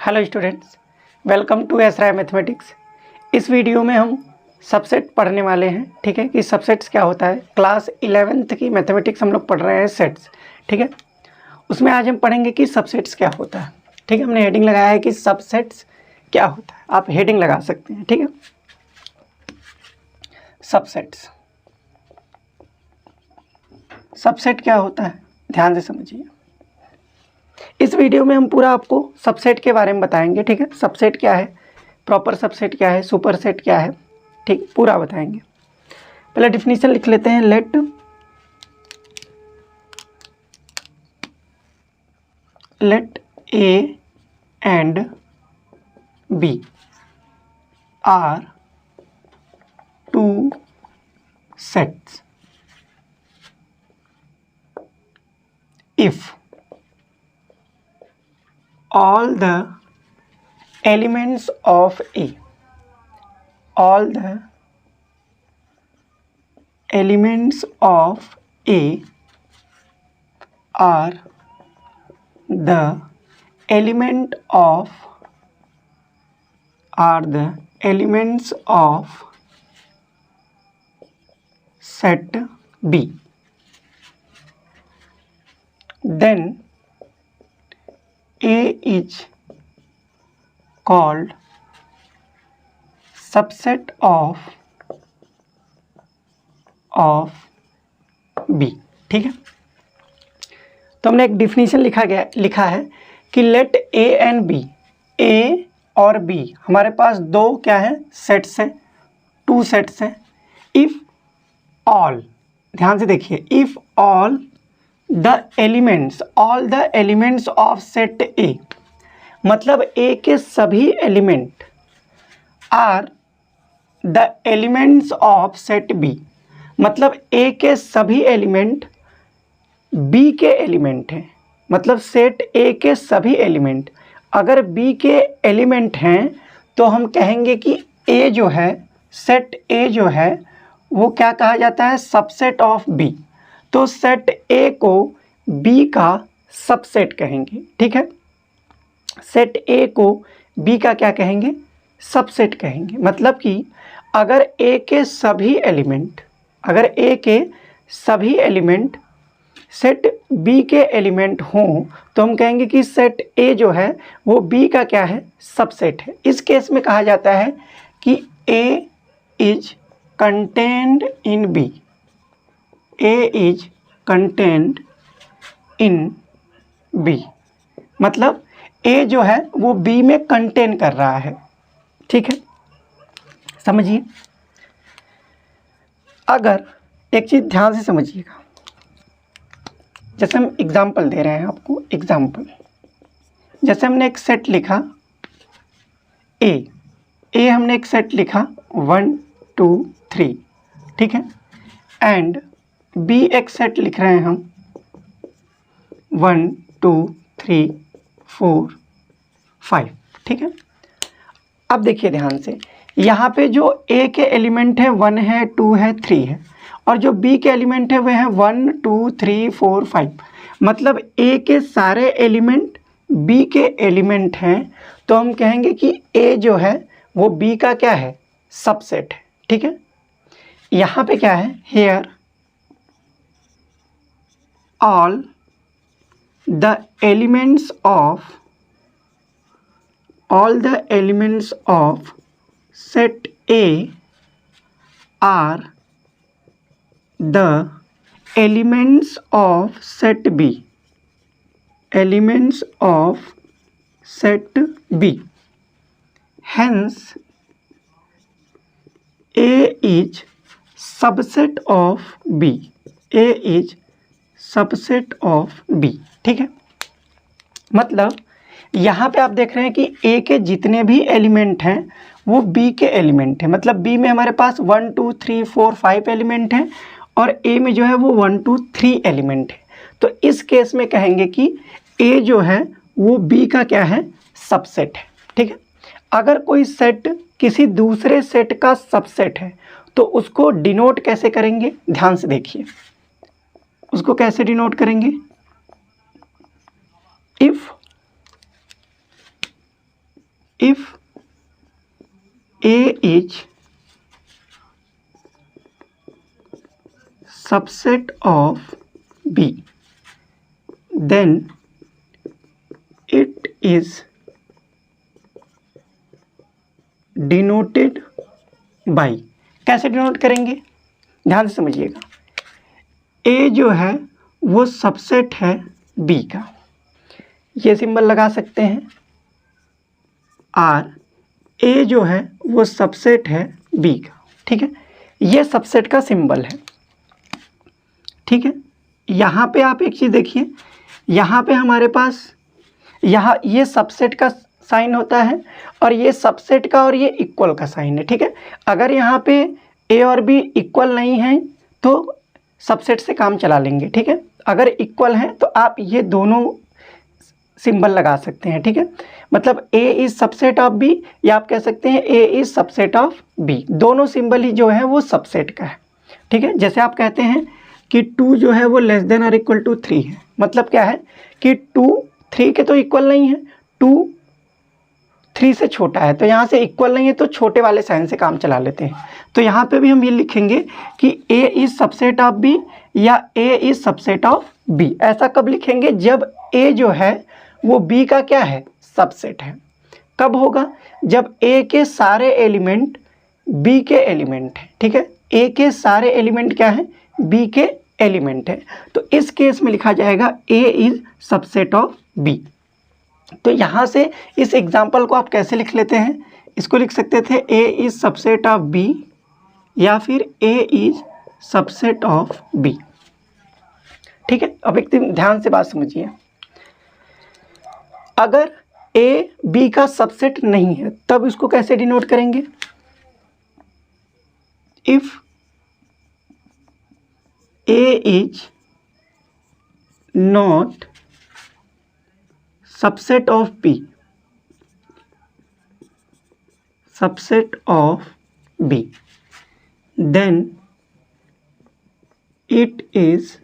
Hello students, welcome to S Rai mathematics. इस video में हम सबसेट पढ़ने वाले हैं। ठीक है कि सबसेट्स क्या होता है। क्लास 11th की मैथमेटिक्स हम लोग पढ़ रहे हैं सेट्स। ठीक है, उसमें आज हम पढ़ेंगे कि सबसेट्स क्या होता है। ठीक है, हमने हेडिंग लगाया है कि सबसेट्स क्या होता है। आप हेडिंग लगा सकते हैं। ठीक है, सबसेट्स, सबसेट क्या होता है ध्यान से समझिए। इस वीडियो में हम पूरा आपको सबसेट के बारे में बताएंगे। ठीक है, सबसेट क्या है, प्रॉपर सबसेट क्या है, सुपर सेट क्या है, ठीक पूरा बताएंगे। पहले डिफिनीशन लिख लेते हैं। Let A and B are two sets if all the elements of A are the elements of A set B, then A is called subset of B। ठीक है, तो हमने एक डिफिनीशन लिखा है कि let A and B, A और B हमारे पास दो क्या है, सेट्स हैं, टू सेट्स हैं। इफ ऑल, ध्यान से देखिए, if all the elements of set A, मतलब ए के सभी element are the elements of set B, मतलब ए के सभी एलिमेंट बी के एलिमेंट हैं। मतलब सेट ए के सभी एलिमेंट अगर बी के एलिमेंट हैं तो हम कहेंगे कि ए जो है, सेट ए जो है वो क्या कहा जाता है, सबसेट ऑफ बी। तो सेट ए को बी का सबसेट कहेंगे। ठीक है, सेट ए को बी का क्या कहेंगे, सबसेट कहेंगे। मतलब कि अगर ए के सभी एलिमेंट सेट बी के एलिमेंट हों तो हम कहेंगे कि सेट ए जो है वो बी का क्या है, सबसेट है। इस केस में कहा जाता है कि A is contained in B, A is contained in B, मतलब ए जो है वो बी में कंटेन कर रहा है। ठीक है, समझिए। अगर एक चीज ध्यान से समझिएगा, जैसे हम एग्जाम्पल दे रहे हैं आपको, एग्जाम्पल जैसे हमने एक सेट लिखा ए हमने एक सेट लिखा 1 2 3, ठीक है, एंड बी एक सेट लिख रहे हैं हम 1 2 3 4 5। ठीक है, अब देखिए ध्यान से, यहाँ पे जो ए के एलिमेंट है 1 है 2 है 3 है, और जो बी के एलिमेंट है वह है 1 2 3 4 5। मतलब ए के सारे एलिमेंट बी के एलिमेंट हैं, तो हम कहेंगे कि ए जो है वो बी का क्या है, सबसेट है। ठीक है, यहाँ पे क्या है, here all the elements of set A are the elements of set B, hence A is subset of B, ठीक है। मतलब यहाँ पे आप देख रहे हैं कि ए के जितने भी एलिमेंट हैं वो बी के एलिमेंट हैं। मतलब बी में हमारे पास 1 2 3 4 5 एलिमेंट हैं और ए में जो है वो 1 2 3 एलिमेंट है। तो इस केस में कहेंगे कि ए जो है वो बी का क्या है, सबसेट है। ठीक है, अगर कोई सेट किसी दूसरे सेट का सबसेट है तो उसको डिनोट कैसे करेंगे, ध्यान से देखिए, उसको कैसे डिनोट करेंगे, if if A is subset of B then it is denoted by. कैसे डिनोट करेंगे, ध्यान से समझिएगा। ए जो है वो सबसेट है बी का, ये सिंबल लगा सकते हैं। आर, ए जो है वो सबसेट है बी का, ठीक है, ये सबसेट का सिंबल है, ठीक है। यहाँ पे आप एक चीज़ देखिए, यहाँ पे हमारे पास यहाँ ये सबसेट का साइन होता है और ये सबसेट का और ये इक्वल का साइन है, ठीक है। अगर यहाँ पे ए और बी इक्वल नहीं है तो सबसेट से काम चला लेंगे, ठीक है। अगर इक्वल है तो आप ये दोनों सिंबल लगा सकते हैं, ठीक है। मतलब A is subset of B, या आप कह सकते हैं ए इज सबसेट ऑफ बी। दोनों सिंबल ही जो है वो सबसेट का है, ठीक है। जैसे आप कहते हैं कि 2 जो है वो लेस देन और इक्वल टू 3 है, मतलब क्या है कि 2 3 के तो इक्वल नहीं है, 2 3 से छोटा है, तो यहाँ से इक्वल नहीं है तो छोटे वाले साइन से काम चला लेते हैं। तो यहाँ पे भी हम ये लिखेंगे कि A is subset of B या ए इज सबसेट ऑफ बी। ऐसा कब लिखेंगे, जब ए जो है वो बी का क्या है, सबसेट है। कब होगा, जब ए के सारे एलिमेंट बी के एलिमेंट हैं, ठीक है। ए के सारे एलिमेंट क्या है, बी के एलिमेंट है। तो इस केस में लिखा जाएगा ए इज सबसेट ऑफ बी। तो यहाँ से इस एग्जाम्पल को आप कैसे लिख लेते हैं, इसको लिख सकते थे ए इज सबसेट ऑफ बी या फिर ए इज सबसेट ऑफ बी, ठीक है। अब एकदम ध्यान से बात समझिए, अगर ए बी का सबसेट नहीं है तब इसको कैसे डिनोट करेंगे। If A is not subset of B, subset of B, then it is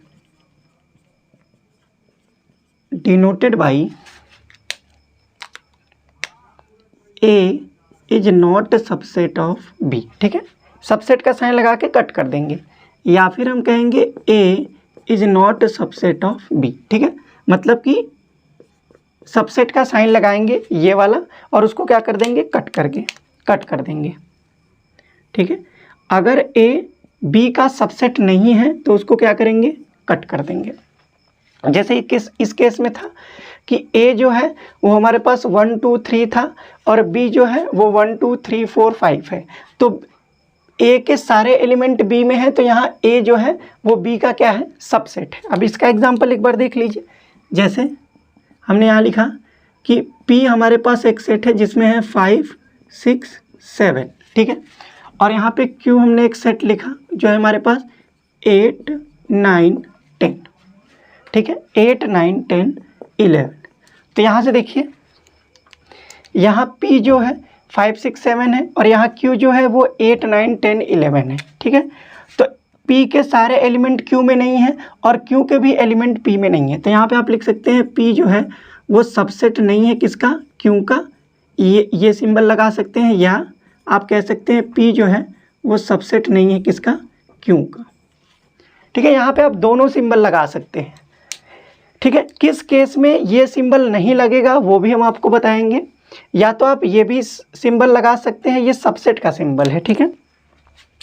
denoted by A is not subset of B, ठीक है। सबसेट का साइन लगा के कट कर देंगे, या फिर हम कहेंगे A is not subset of B, ठीक है। मतलब कि सबसेट का साइन लगाएंगे ये वाला और उसको क्या कर देंगे, कट कर देंगे, ठीक है। अगर ए बी का सबसेट नहीं है तो उसको क्या करेंगे, कट कर देंगे। जैसे इस केस में था कि ए जो है वो हमारे पास 1 2 3 था और बी जो है वो 1 2 3 4 5 है, तो ए के सारे एलिमेंट बी में है, तो यहाँ ए जो है वो बी का क्या है, सबसेट है। अब इसका एग्जांपल एक बार देख लीजिए। जैसे हमने यहाँ लिखा कि पी हमारे पास एक सेट है जिसमें है 5 6 7, ठीक है। और यहाँ पे क्यू हमने एक सेट लिखा जो है हमारे पास 8 9 10, ठीक है, 8 9 10 11। तो यहाँ से देखिए, यहाँ P जो है 5 6 7 है और यहाँ Q जो है वो 8 9 10 11 है, ठीक है। तो P के सारे एलिमेंट Q में नहीं है और Q के भी एलिमेंट P में नहीं है, तो यहाँ पे आप लिख सकते हैं P जो है वो सबसेट नहीं है किसका, Q का। ये सिंबल लगा सकते हैं, या आप कह सकते हैं P जो है वो सबसेट नहीं है किसका, Q का, ठीक है। यहाँ पे आप दोनों सिंबल लगा सकते हैं, ठीक है। किस केस में ये सिंबल नहीं लगेगा वो भी हम आपको बताएंगे। या तो आप ये भी सिंबल लगा सकते हैं, ये सबसेट का सिंबल है, ठीक है।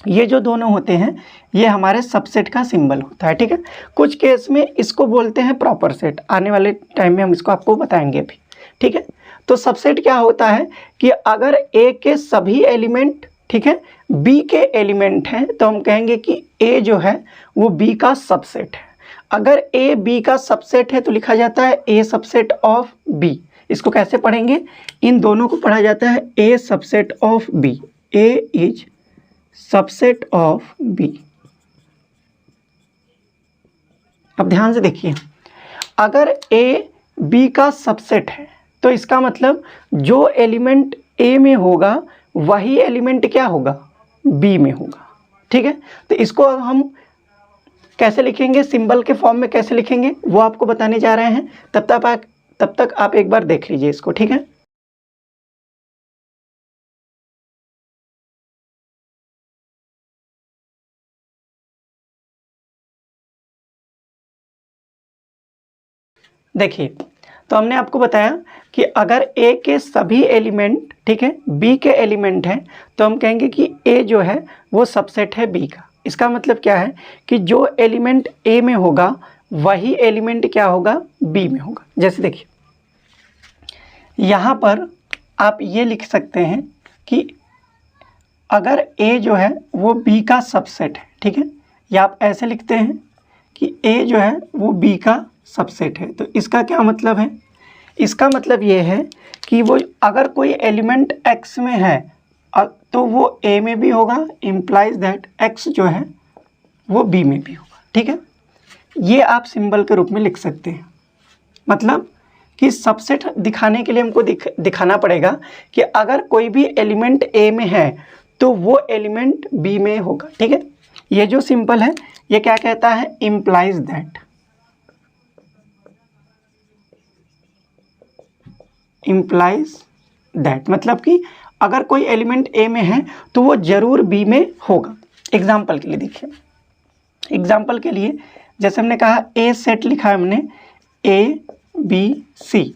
ये जो दोनों होते हैं ये हमारे सबसेट का सिंबल होता है, ठीक है। कुछ केस में इसको बोलते हैं प्रॉपर सेट, आने वाले टाइम में हम इसको आपको बताएंगे भी, ठीक है। तो सबसेट क्या होता है कि अगर ए के सभी एलिमेंट, ठीक है, बी के एलिमेंट हैं तो हम कहेंगे कि ए जो है वो बी का सबसेट है। अगर ए बी का सबसेट है तो लिखा जाता है ए सबसेट ऑफ बी। इसको कैसे पढ़ेंगे, इन दोनों को पढ़ा जाता है A subset of B, A is subset of B. अब ध्यान से देखिए, अगर ए बी का सबसेट है तो इसका मतलब जो एलिमेंट ए में होगा वही एलिमेंट क्या होगा, बी में होगा, ठीक है। तो इसको हम कैसे लिखेंगे, सिंबल के फॉर्म में कैसे लिखेंगे वो आपको बताने जा रहे हैं। तब तक आप एक बार देख लीजिए इसको, ठीक है। देखिए, तो हमने आपको बताया कि अगर ए के सभी एलिमेंट, ठीक है, बी के एलिमेंट हैं, तो हम कहेंगे कि ए जो है वो सबसेट है बी का। इसका मतलब क्या है कि जो एलिमेंट ए में होगा वही एलिमेंट क्या होगा, बी में होगा। जैसे देखिए, यहाँ पर आप ये लिख सकते हैं कि अगर ए जो है वो बी का सबसेट है, ठीक है, या आप ऐसे लिखते हैं कि ए जो है वो बी का सबसेट है। तो इसका क्या मतलब है, इसका मतलब ये है कि वो अगर कोई एलिमेंट एक्स में है तो वो ए में भी होगा, इम्प्लाइज दैट एक्स जो है वो बी में भी होगा, ठीक है। ये आप सिंबल के रूप में लिख सकते हैं। मतलब कि सबसेट दिखाने के लिए हमको दिखाना पड़ेगा कि अगर कोई भी एलिमेंट ए में है तो वो एलिमेंट बी में होगा, ठीक है। ये जो सिंबल है ये क्या कहता है, इम्प्लाइज दैट। इम्प्लाइज दैट मतलब कि अगर कोई एलिमेंट ए में है तो वो जरूर बी में होगा। एग्जाम्पल के लिए देखिए, एग्जाम्पल के लिए जैसे हमने कहा ए सेट लिखा है हमने ए बी सी,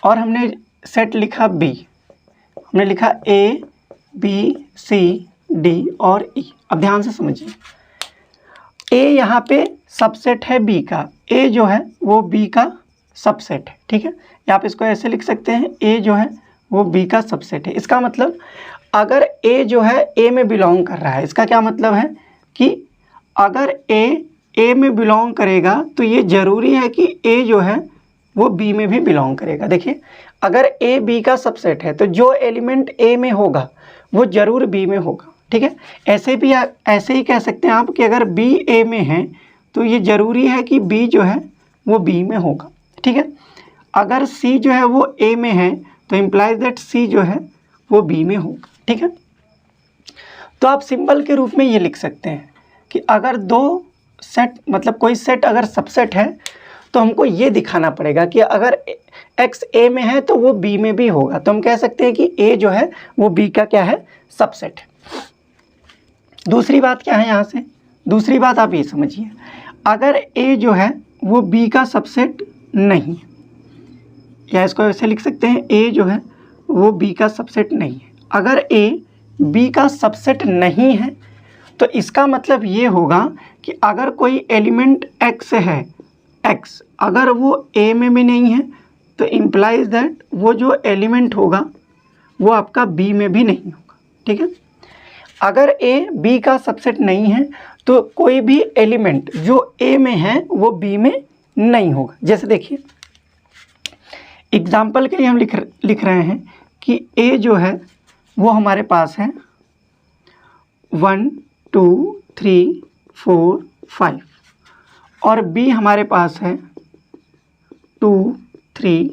और हमने सेट लिखा बी, हमने लिखा ए बी सी डी और ई। अब ध्यान से समझिए, ए यहाँ पे सबसेट है बी का, ए जो है वो बी का सबसेट है, ठीक है। या आप इसको ऐसे लिख सकते हैं, ए जो है वो बी का सबसेट है। इसका मतलब अगर ए जो है ए में बिलोंग कर रहा है, इसका क्या मतलब है कि अगर ए में बिलोंग करेगा तो ये ज़रूरी है कि ए जो है वो बी में भी बिलोंग करेगा। देखिए, अगर ए बी का सबसेट है तो जो एलिमेंट ए में होगा वो ज़रूर बी में होगा, ठीक है। ऐसे ही कह सकते हैं आप कि अगर बी ए में है तो ये ज़रूरी है कि बी जो है वो बी में होगा, ठीक है। अगर सी जो है वो ए में है तो इम्प्लाइज दैट सी जो है वो बी में होगा, ठीक है। तो आप सिंबल के रूप में ये लिख सकते हैं कि अगर दो सेट, मतलब कोई सेट अगर सबसेट है तो हमको ये दिखाना पड़ेगा कि अगर एक्स ए में है तो वो बी में भी होगा। तो हम कह सकते हैं कि ए जो है वो बी का क्या है, सबसेट है। दूसरी बात क्या है यहाँ से, दूसरी बात आप ये समझिए, अगर ए जो है वो बी का सबसेट नहीं है, या इसको ऐसे लिख सकते हैं ए जो है वो बी का सबसेट नहीं है। अगर ए बी का सबसेट नहीं है तो इसका मतलब ये होगा कि अगर कोई एलिमेंट एक्स है, एक्स अगर वो ए में भी नहीं है तो इम्प्लाइज दैट वो जो एलिमेंट होगा वो आपका बी में भी नहीं होगा, ठीक है। अगर ए बी का सबसेट नहीं है तो कोई भी एलिमेंट जो ए में है वो बी में नहीं होगा। जैसे देखिए, एग्जाम्पल के लिए हम लिख रहे हैं कि ए जो है वो हमारे पास है 1 2 3 4 5 और बी हमारे पास है 2 3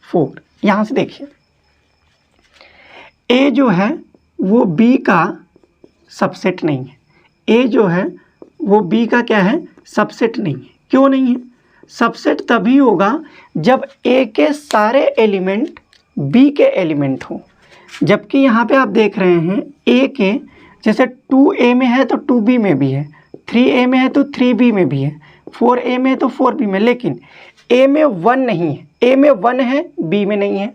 4। यहाँ से देखिए, ए जो है वो बी का सबसेट नहीं है, ए जो है वो बी का क्या है, सबसेट नहीं है। क्यों नहीं है, सबसेट तभी होगा जब ए के सारे एलिमेंट बी के एलिमेंट हो। जबकि यहाँ पे आप देख रहे हैं ए के जैसे 2a में है तो 2b में भी है, 3a में है तो 3b में भी है, 4a में है तो 4b में, लेकिन a में 1 नहीं है, a में 1 है b में नहीं है,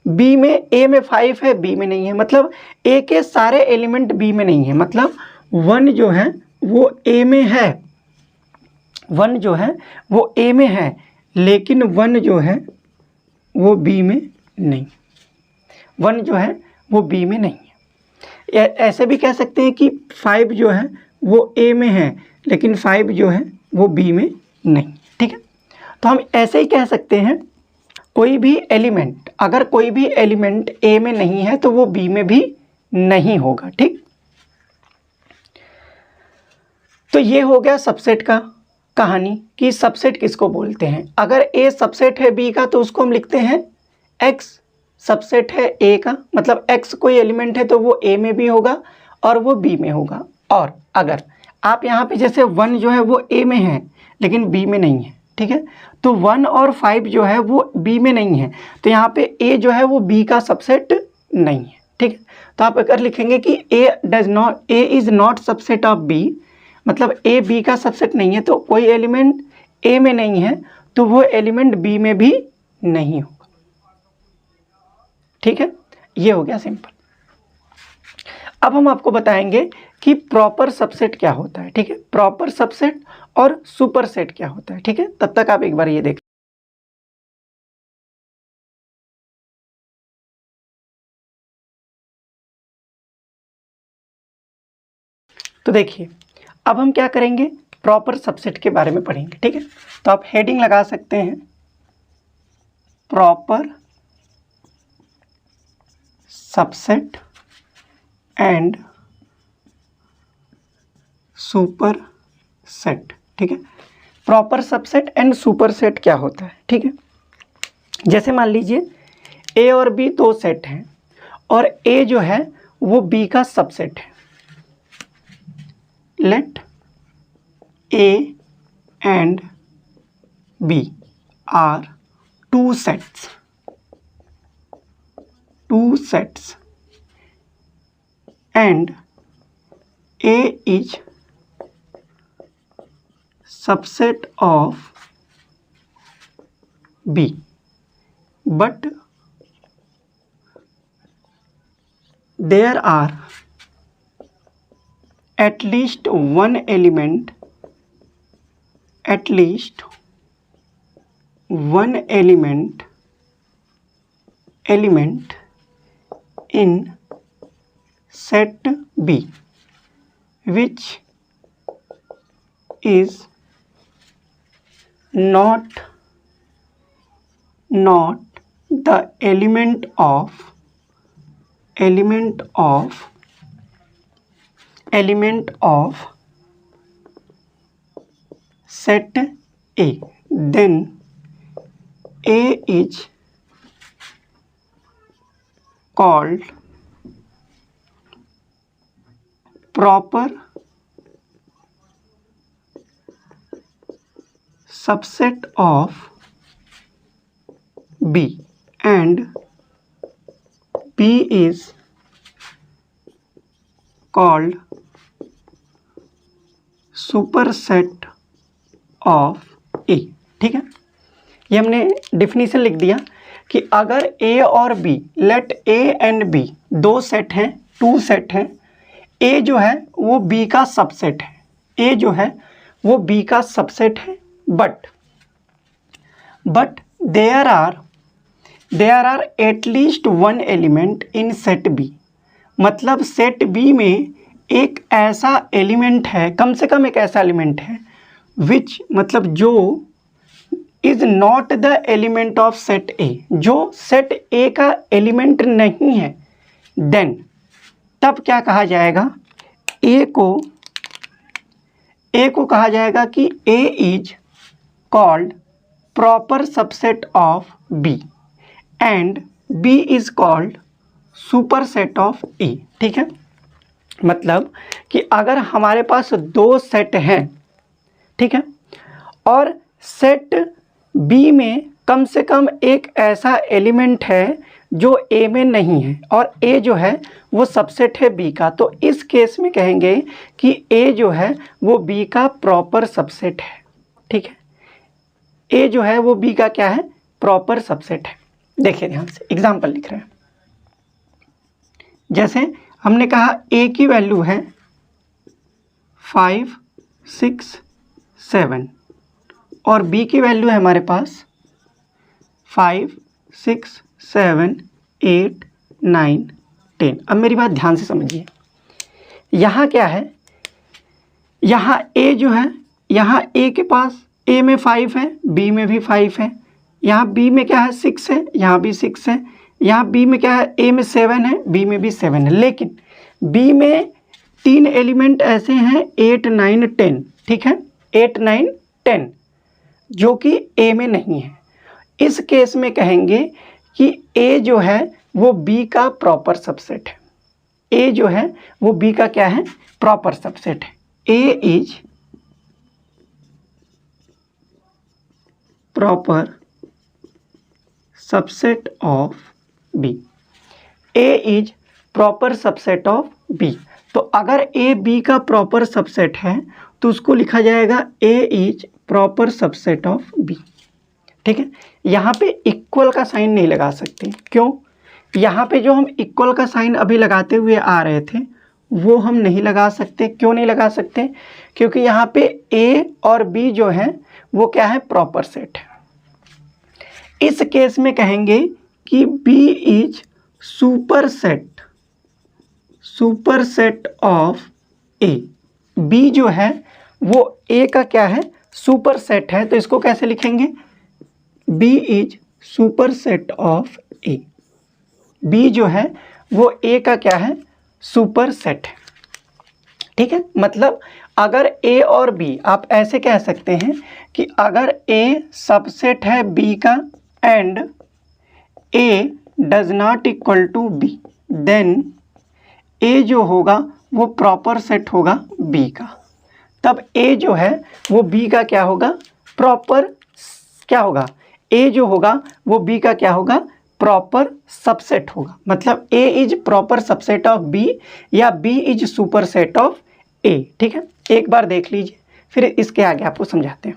b में a में 5 है b में नहीं है। मतलब a के सारे एलिमेंट b में नहीं है। मतलब 1 जो है वो a में है, 1 जो है वो a में है, लेकिन 1 जो है वो b में नहीं, 1 जो है वो b में नहीं है। ऐसे भी कह सकते हैं कि 5 जो है वो a में है, लेकिन 5 जो है वो b में नहीं, ठीक है। तो हम ऐसे ही कह सकते हैं कोई भी एलिमेंट, अगर कोई भी एलिमेंट a में नहीं है तो वो b में भी नहीं होगा, ठीक। तो ये हो गया सबसेट का कहानी कि सबसेट किसको बोलते हैं। अगर a सबसेट है b का तो उसको हम लिखते हैं x सबसेट है a का, मतलब x कोई एलिमेंट है तो वो a में भी होगा और वो b में होगा। और अगर आप यहाँ पे जैसे 1 जो है वो a में है लेकिन b में नहीं है, ठीक है, तो 1 और 5 जो है वो b में नहीं है, तो यहाँ पे a जो है वो b का सबसेट नहीं है, ठीक है। तो आप अगर लिखेंगे कि a is not subset of b, मतलब a b का सबसेट नहीं है, तो कोई एलिमेंट a में नहीं है तो वो एलिमेंट बी में भी नहीं होगा। ठीक है, ये हो गया सिंपल। अब हम आपको बताएंगे कि प्रॉपर सबसेट क्या होता है। ठीक है, प्रॉपर सबसेट और सुपर सेट क्या होता है। ठीक है, तब तक आप एक बार ये देख। तो देखिए, अब हम क्या करेंगे, प्रॉपर सबसेट के बारे में पढ़ेंगे। ठीक है, तो आप हेडिंग लगा सकते हैं, proper subset and super set. ठीक है, proper subset and super set क्या होता है। ठीक है, जैसे मान लीजिए ए और बी दो सेट हैं और ए जो है वो बी का सबसेट है। Let A and B are two sets and A is subset of B, but there are at least one element in set B which is not the element of set A, then A is called proper subset of B and B is called superset of A। ठीक है, ये हमने definition लिख दिया कि अगर A और B, let A and B दो सेट हैं, टू सेट हैं, A जो है वो B का सबसेट है, A जो है वो B का सबसेट है, but there are at least one element in set B। मतलब सेट B में एक ऐसा एलिमेंट है, कम से कम एक ऐसा एलिमेंट है विच मतलब जो is not the element of set A, जो सेट A का एलिमेंट नहीं है, देन तब क्या कहा जाएगा, A को कहा जाएगा कि A is called proper subset of B and B is called super set of A। ठीक है, मतलब कि अगर हमारे पास दो सेट हैं, ठीक है, और सेट B में कम से कम एक ऐसा एलिमेंट है जो A में नहीं है और A जो है वो सबसेट है B का, तो इस केस में कहेंगे कि A जो है वो B का प्रॉपर सबसेट है। ठीक है, A जो है वो B का क्या है, प्रॉपर सबसेट है। देखिए ध्यान से एग्जाम्पल लिख रहे हैं। जैसे हमने कहा A की वैल्यू है 5, 6, 7 और B की वैल्यू है हमारे पास 5, 6, 7, 8, 9, 10। अब मेरी बात ध्यान से समझिए, यहाँ क्या है, यहाँ A जो है, यहाँ A के पास A में 5 है, B में भी 5 है, यहाँ B में क्या है 6 है, यहाँ भी 6 है, यहाँ B में क्या है, A में 7 है, B में भी 7 है, लेकिन B में 3 एलिमेंट ऐसे हैं 8, 9, 10। ठीक है, 8, 9, 10 जो कि A में नहीं है। इस केस में कहेंगे कि A जो है वो B का प्रॉपर सबसेट है। A जो है वो B का क्या है, प्रॉपर सबसेट है। A is proper subset of B। A is proper subset of B। तो अगर A B का प्रॉपर सबसेट है तो उसको लिखा जाएगा A is proper subset of B। ठीक है। यहाँ पे इक्वल का साइन नहीं लगा सकते, क्यों? यहाँ पे जो हम इक्वल का साइन अभी लगाते हुए आ रहे थे वो हम नहीं लगा सकते। क्यों नहीं लगा सकते? क्योंकि यहाँ पे ए और बी जो है वो क्या है, प्रॉपर सेट है। इस केस में कहेंगे कि B is superset of A. B जो है वो ए का क्या है, सुपर सेट है। तो इसको कैसे लिखेंगे? B is superset of A. B जो है वो ए का क्या है, सुपर सेट है। ठीक है, मतलब अगर ए और बी, आप ऐसे कह सकते हैं कि अगर ए सबसेट है बी का and A does not equal to B, then A जो होगा वो प्रॉपर सेट होगा बी का। तब ए जो है वो बी का क्या होगा, प्रॉपर क्या होगा, ए जो होगा वो बी का क्या होगा, प्रॉपर सबसेट होगा। मतलब A is proper subset of B या B is superset of A. ठीक है, एक बार देख लीजिए, फिर इसके आगे आपको समझाते हैं।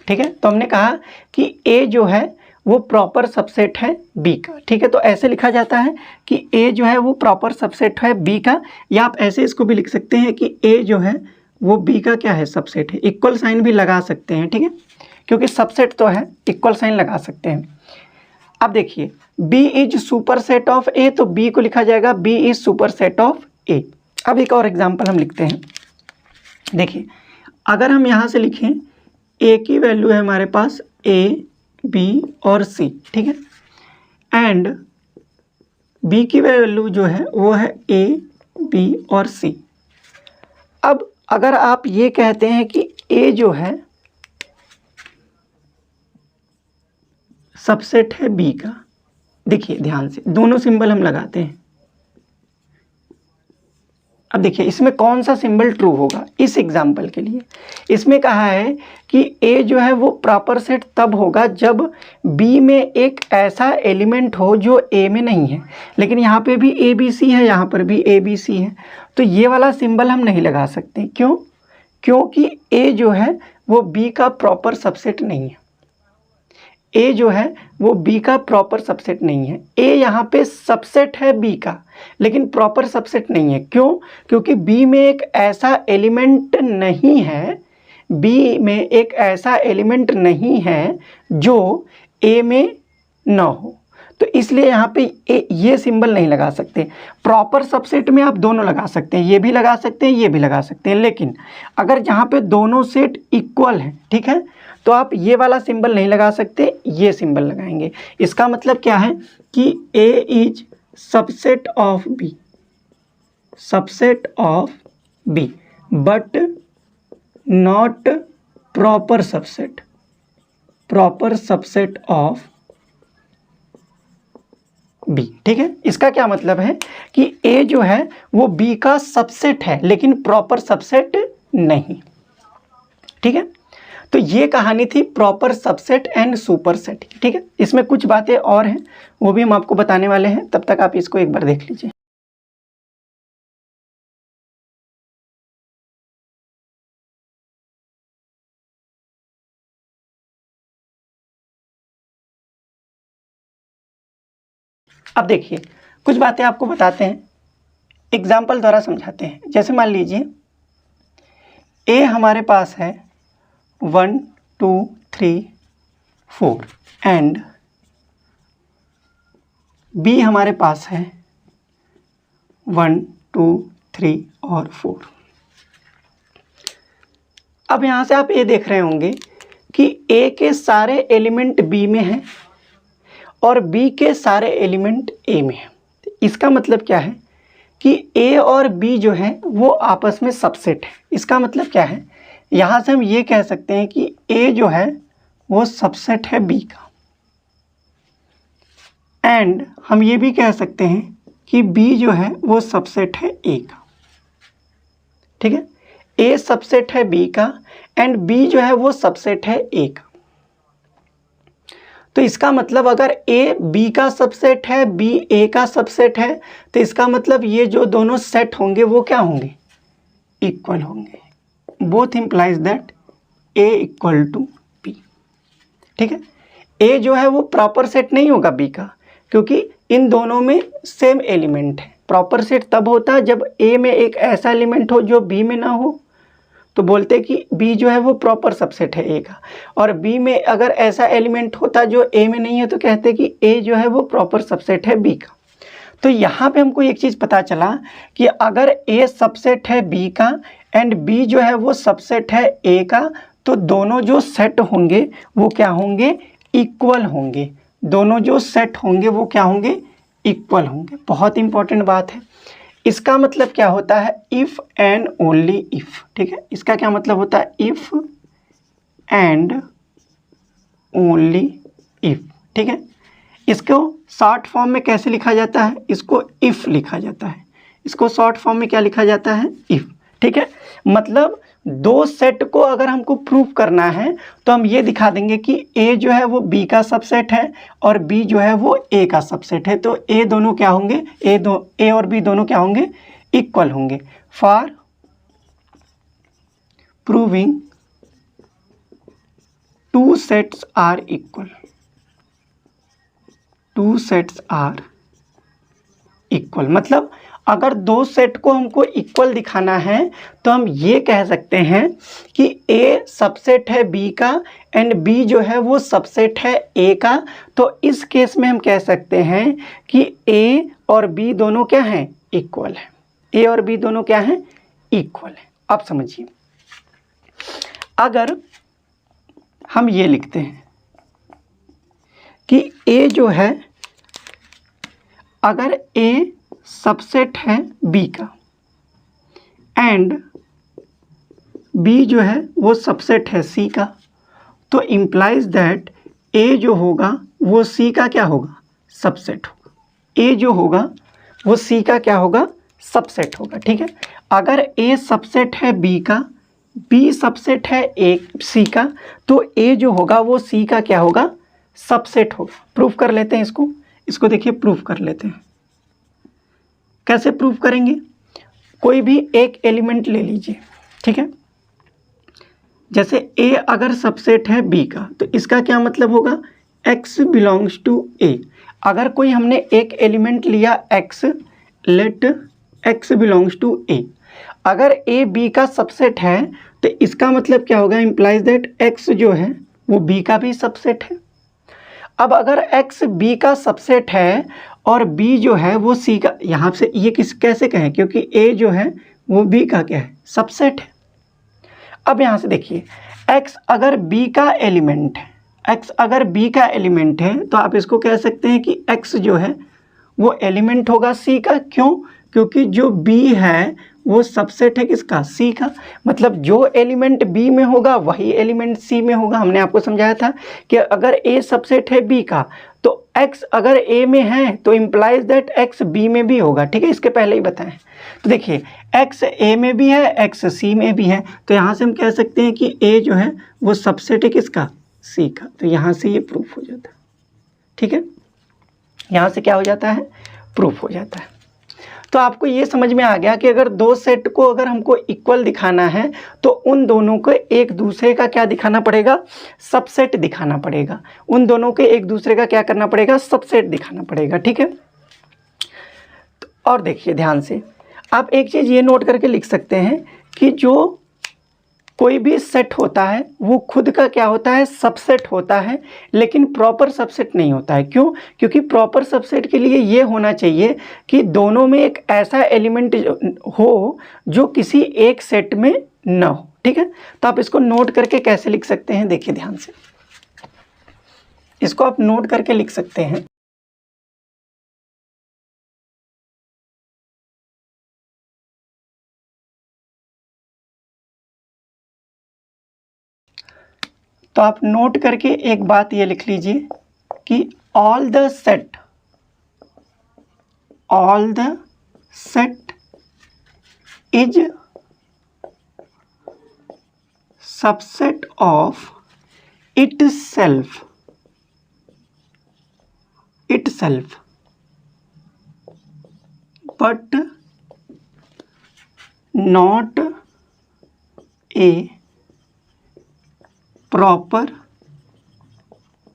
ठीक है, तो हमने कहा कि ए जो है वो प्रॉपर सबसेट है बी का। ठीक है, तो ऐसे लिखा जाता है कि ए जो है वो प्रॉपर सबसेट है बी का, या आप ऐसे इसको भी लिख सकते हैं कि ए जो है वो बी का क्या है, सबसेट है। इक्वल साइन भी लगा सकते हैं, ठीक है, क्योंकि सबसेट तो है, इक्वल साइन लगा सकते हैं। अब देखिए, B is superset of A, तो बी को लिखा जाएगा B is superset of A. अब एक और एग्जांपल हम लिखते हैं। देखिए, अगर हम यहाँ से लिखें ए की वैल्यू है हमारे पास ए, बी और सी, ठीक है, एंड बी की वैल्यू जो है वो है ए, बी और सी। अब अगर आप ये कहते हैं कि ए जो है सबसेट है बी का, देखिए ध्यान से दोनों सिंबल हम लगाते हैं। अब देखिए इसमें कौन सा सिंबल ट्रू होगा इस एग्जाम्पल के लिए। इसमें कहा है कि ए जो है वो प्रॉपर सेट तब होगा जब बी में एक ऐसा एलिमेंट हो जो ए में नहीं है। लेकिन यहाँ पे भी ए बी सी है, यहाँ पर भी ए बी सी है, तो ये वाला सिंबल हम नहीं लगा सकते। क्यों? क्योंकि ए जो है वो बी का प्रॉपर सबसेट नहीं है। ए जो है वो बी का प्रॉपर सबसेट नहीं है। ए यहाँ पे सबसेट है बी का, लेकिन प्रॉपर सबसेट नहीं है। क्यों? क्योंकि बी में एक ऐसा एलिमेंट नहीं है, बी में एक ऐसा एलिमेंट नहीं है जो ए में ना हो। तो इसलिए यहाँ पे ये सिंबल नहीं लगा सकते। प्रॉपर सबसेट में आप दोनों लगा सकते हैं, ये भी लगा सकते हैं, ये भी लगा सकते हैं। लेकिन अगर जहाँ पे दोनों सेट इक्वल हैं, ठीक है, तो आप ये वाला सिंबल नहीं लगा सकते, ये सिंबल लगाएंगे। इसका मतलब क्या है कि A is subset of B, subset of B, but not proper subset, proper subset of B. ठीक है, इसका क्या मतलब है कि ए जो है वो बी का सबसेट है लेकिन प्रॉपर सबसेट नहीं। ठीक है, तो ये कहानी थी proper subset and super set. ठीक है, इसमें कुछ बातें और हैं वो भी हम आपको बताने वाले हैं, तब तक आप इसको एक बार देख लीजिए। अब देखिए कुछ बातें आपको बताते हैं, एग्जाम्पल द्वारा समझाते हैं। जैसे मान लीजिए ए हमारे पास है 1 2 3 4 एंड बी हमारे पास है 1 2 3 और 4। अब यहाँ से आप ये देख रहे होंगे कि ए के सारे एलिमेंट बी में हैं और बी के सारे एलिमेंट ए में हैं। इसका मतलब क्या है कि ए और बी जो है वो आपस में सबसेट है। इसका मतलब क्या है, यहाँ से हम ये कह सकते हैं कि ए जो है वो सबसेट है बी का, एंड हम ये भी कह सकते हैं कि बी जो है वो सबसेट है ए का। ठीक है, ए सबसेट है बी का एंड बी जो है वो सबसेट है ए का। तो इसका मतलब अगर ए बी का सबसेट है, बी ए का सबसेट है, तो इसका मतलब ये जो दोनों सेट होंगे वो क्या होंगे, इक्वल होंगे। Both implies that A equal to B. ठीक है, ए जो है वो प्रॉपर सेट नहीं होगा बी का, क्योंकि इन दोनों में सेम एलिमेंट है। प्रॉपर सेट तब होता है जब ए में एक ऐसा एलिमेंट हो जो बी में ना हो, तो बोलते हैं कि बी जो है वो प्रॉपर सबसेट है ए का। और बी में अगर ऐसा एलिमेंट होता जो ए में नहीं है तो कहते हैं कि ए जो है वो प्रॉपर सबसेट है बी का। तो यहाँ पे हमको एक चीज़ पता चला कि अगर ए सबसेट है बी का एंड बी जो है वो सबसेट है ए का, तो दोनों जो सेट होंगे वो क्या होंगे, इक्वल होंगे। दोनों जो सेट होंगे वो क्या होंगे, इक्वल होंगे। बहुत इंपॉर्टेंट बात है। इसका मतलब क्या होता है, इफ़ एंड ओनली इफ़। ठीक है, इसका क्या मतलब होता है, इफ़ एंड ओनली इफ़। ठीक है, इसको शॉर्ट फॉर्म में कैसे लिखा जाता है, इसको इफ़ लिखा जाता है। इसको शॉर्ट फॉर्म में क्या लिखा जाता है, इफ़। ठीक है, मतलब दो सेट को अगर हमको प्रूव करना है तो हम ये दिखा देंगे कि ए जो है वो बी का सबसेट है और बी जो है वो ए का सबसेट है। तो ए दोनों क्या होंगे, ए और बी दोनों क्या होंगे, इक्वल होंगे। For proving two sets are equal, two sets are equal, मतलब अगर दो सेट को हमको इक्वल दिखाना है तो हम ये कह सकते हैं कि ए सबसेट है बी का एंड बी जो है वो सबसेट है ए का। तो इस केस में हम कह सकते हैं कि ए और बी दोनों क्या हैं, इक्वल है। ए और बी दोनों क्या हैं, इक्वल है। अब समझिए, अगर हम ये लिखते हैं कि ए जो है, अगर ए सबसेट है बी का एंड बी जो है वो सबसेट है सी का, तो इम्प्लाइज दैट ए जो होगा वो सी का क्या होगा, सबसेट होगा। ए जो होगा वो सी का क्या होगा, सबसेट होगा। ठीक है, अगर ए सबसेट है बी का, बी सबसेट है ए सी का, तो ए जो होगा वो सी का क्या होगा, सबसेट होगा। प्रूफ कर लेते हैं इसको देखिए, प्रूफ कर लेते हैं। कैसे प्रूफ करेंगे, कोई भी एक एलिमेंट ले लीजिए। ठीक है, जैसे ए अगर सबसेट है बी का, तो इसका क्या मतलब होगा, x बिलोंग्स टू ए। अगर कोई हमने एक एलिमेंट लिया x, let x belongs to A, अगर ए बी का सबसेट है तो इसका मतलब क्या होगा, इम्प्लाइज दैट x जो है वो b का भी सबसेट है। अब अगर x b का सबसेट है और b जो है वो c का, यहाँ से ये कैसे कहें, क्योंकि a जो है वो b का क्या है, सबसेट है। अब यहाँ से देखिए, x अगर b का एलिमेंट है, x अगर b का एलिमेंट है तो आप इसको कह सकते हैं कि x जो है वो एलिमेंट होगा c का। क्यों, क्योंकि जो b है वो सबसेट है किसका, c का। मतलब जो एलिमेंट b में होगा वही एलिमेंट c में होगा। हमने आपको समझाया था कि अगर a सबसेट है b का तो x अगर a में है तो इम्प्लाइज दैट x b में भी होगा। ठीक है, इसके पहले ही बताएं। तो देखिए, x a में भी है, x c में भी है, तो यहाँ से हम कह सकते हैं कि a जो है वो सबसेट है किसका, c का। तो यहाँ से ये प्रूफ हो जाता है। ठीक है, यहाँ से क्या हो जाता है, प्रूफ हो जाता है। तो आपको ये समझ में आ गया कि अगर दो सेट को अगर हमको इक्वल दिखाना है तो उन दोनों को एक दूसरे का क्या दिखाना पड़ेगा, सबसेट दिखाना पड़ेगा। उन दोनों के एक दूसरे का क्या करना पड़ेगा, सबसेट दिखाना पड़ेगा। ठीक है, तो और देखिए ध्यान से, आप एक चीज़ ये नोट करके लिख सकते हैं कि जो कोई भी सेट होता है वो खुद का क्या होता है, सबसेट होता है, लेकिन प्रॉपर सबसेट नहीं होता है। क्यों, क्योंकि प्रॉपर सबसेट के लिए ये होना चाहिए कि दोनों में एक ऐसा एलिमेंट हो जो किसी एक सेट में न हो। ठीक है, तो आप इसको नोट करके कैसे लिख सकते हैं, देखिए ध्यान से, इसको आप नोट करके लिख सकते हैं। तो आप नोट करके एक बात ये लिख लीजिए कि all the set is subset of itself but not a proper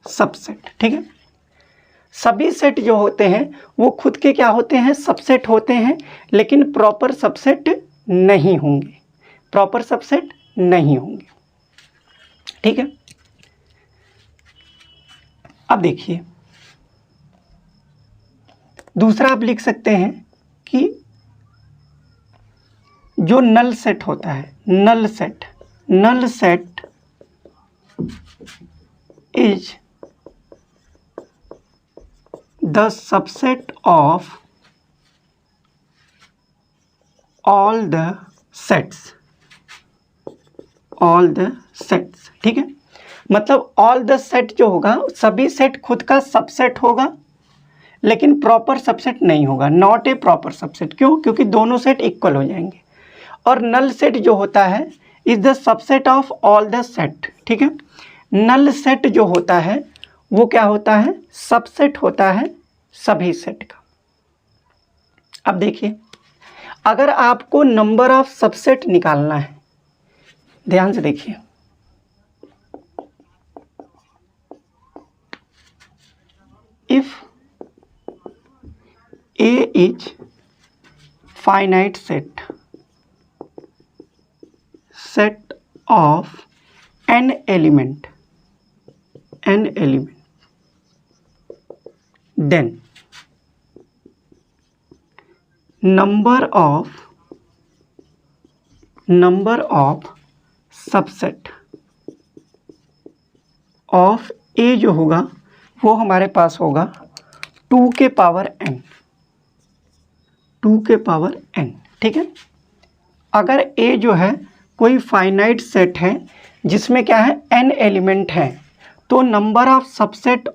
subset. ठीक है, सभी सेट जो होते हैं वो खुद के क्या होते हैं, सबसेट होते हैं, लेकिन प्रॉपर सबसेट नहीं होंगे, प्रॉपर सबसेट नहीं होंगे। ठीक है, अब देखिए दूसरा आप लिख सकते हैं कि जो नल सेट होता है, null set is the subset of all the sets, ठीक है, मतलब ऑल द सेट जो होगा सभी सेट खुद का सबसेट होगा, लेकिन प्रॉपर सबसेट नहीं होगा, नॉट ए प्रॉपर सबसेट। क्यों? क्योंकि दोनों सेट इक्वल हो जाएंगे। और नल सेट जो होता है is the subset of all the set. ठीक है, नल सेट जो होता है वो क्या होता है, सबसेट होता है सभी सेट का। अब देखिए अगर आपको नंबर ऑफ सबसेट निकालना है, ध्यान से देखिए, if A is finite set of n element, then number of subset of A जो होगा वो हमारे पास होगा 2 के पावर n, 2 के पावर n। ठीक है, अगर A जो है कोई फाइनाइट सेट है जिसमें क्या है n एलिमेंट है, तो number of subset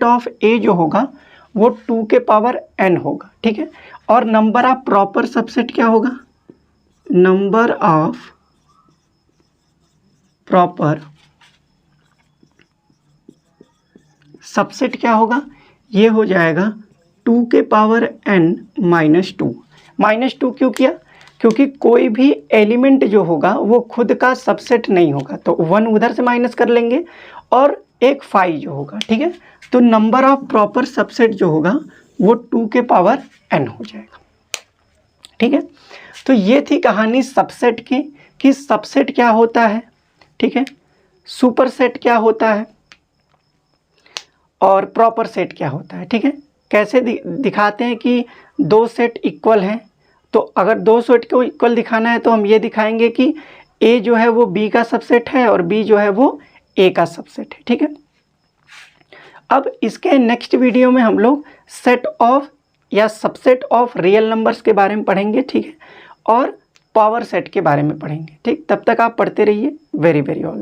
of A जो होगा वो 2 के पावर n होगा। ठीक है, और नंबर ऑफ प्रॉपर सबसेट क्या होगा, नंबर ऑफ प्रॉपर सबसेट क्या होगा, ये हो जाएगा 2 के पावर n -2। -2 क्यों किया, क्योंकि कोई भी एलिमेंट जो होगा वो खुद का सबसेट नहीं होगा, तो 1 उधर से माइनस कर लेंगे और एक 5 जो होगा। ठीक है, तो नंबर ऑफ प्रॉपर सबसेट जो होगा वो 2 के पावर n हो जाएगा। ठीक है, तो ये थी कहानी सबसेट की कि सबसेट क्या होता है, ठीक है, सुपर सेट क्या होता है और प्रॉपर सेट क्या होता है। ठीक है, कैसे दिखाते हैं कि दो सेट इक्वल हैं, तो अगर दो सेट को इक्वल दिखाना है तो हम ये दिखाएंगे कि A जो है वो B का सबसेट है और B जो है वो A का सबसेट है। ठीक है, अब इसके नेक्स्ट वीडियो में हम लोग सेट ऑफ या सबसेट ऑफ रियल नंबर्स के बारे में पढ़ेंगे। ठीक है, और पावर सेट के बारे में पढ़ेंगे। ठीक, तब तक आप पढ़ते रहिए। Very very all.